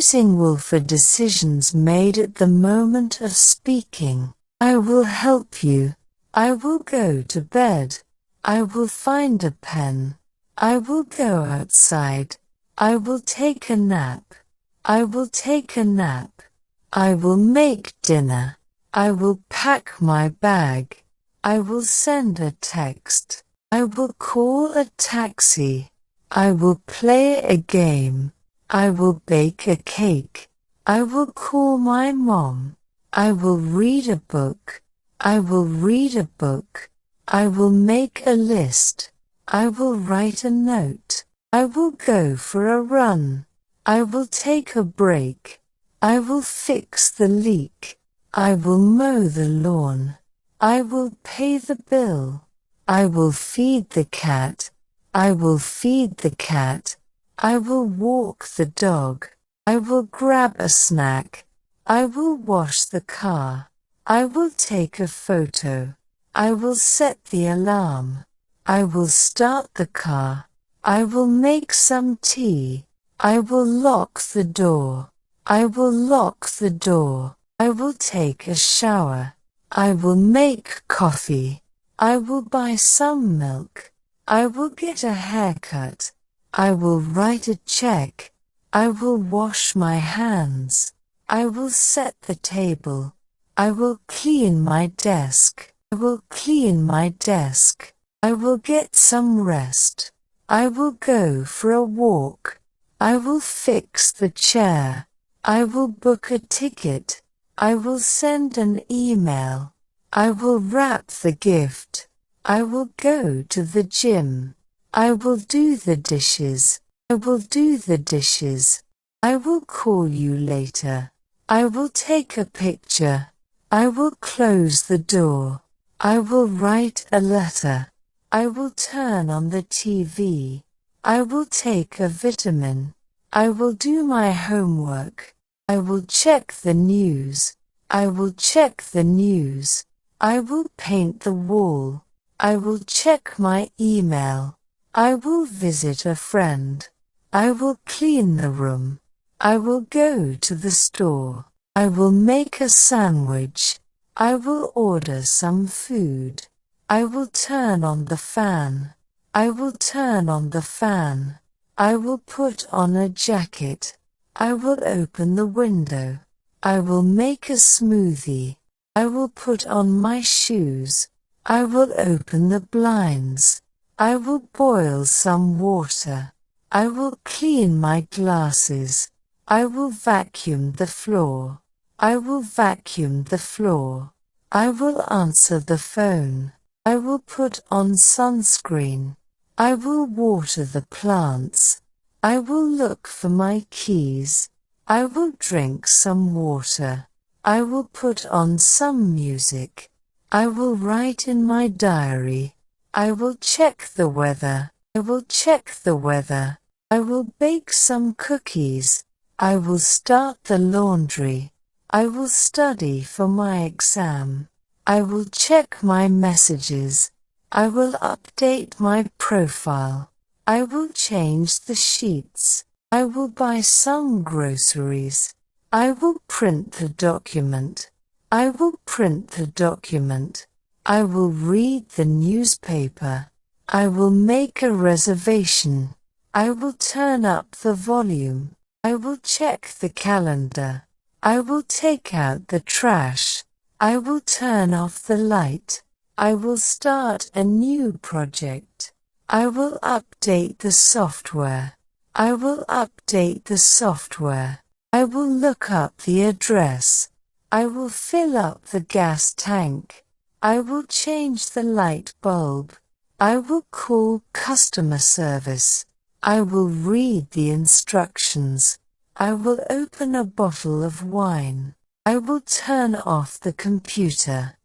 Using will for decisions made at the moment of speaking. I will help you. I will go to bed. I will find a pen. I will go outside. I will take a nap. I will take a nap. I will make dinner. I will pack my bag. I will send a text. I will call a taxi. I will play a game. I will bake a cake. I will call my mom. I will read a book. I will read a book. I will make a list. I will write a note. I will go for a run. I will take a break. I will fix the leak. I will mow the lawn. I will pay the bill. I will feed the cat. I will feed the cat. I will walk the dog. I will grab a snack. I will wash the car. I will take a photo. I will set the alarm. I will start the car. I will make some tea. I will lock the door. I will lock the door. I will take a shower. I will make coffee. I will buy some milk. I will get a haircut. I will write a check. I will wash my hands. I will set the table. I will clean my desk. I will clean my desk. I will get some rest. I will go for a walk. I will fix the chair. I will book a ticket. I will send an email. I will wrap the gift. I will go to the gym. I will do the dishes. I will do the dishes. I will call you later. I will take a picture. I will close the door. I will write a letter. I will turn on the TV. I will take a vitamin. I will do my homework. I will check the news. I will check the news. I will paint the wall. I will check my email. I will visit a friend. I will clean the room. I will go to the store. I will make a sandwich. I will order some food. I will turn on the fan. I will turn on the fan. I will put on a jacket. I will open the window. I will make a smoothie. I will put on my shoes. I will open the blinds. I will boil some water. I will clean my glasses. I will vacuum the floor. I will vacuum the floor. I will answer the phone. I will put on sunscreen. I will water the plants. I will look for my keys. I will drink some water. I will put on some music. I will write in my diary. I will check the weather. I will check the weather. I will bake some cookies. I will start the laundry. I will study for my exam. I will check my messages. I will update my profile. I will change the sheets. I will buy some groceries. I will print the document. I will print the document. I will read the newspaper. I will make a reservation. I will turn up the volume. I will check the calendar. I will take out the trash. I will turn off the light. I will start a new project. I will update the software. I will update the software. I will look up the address. I will fill up the gas tank. I will change the light bulb. I will call customer service. I will read the instructions. I will open a bottle of wine. I will turn off the computer.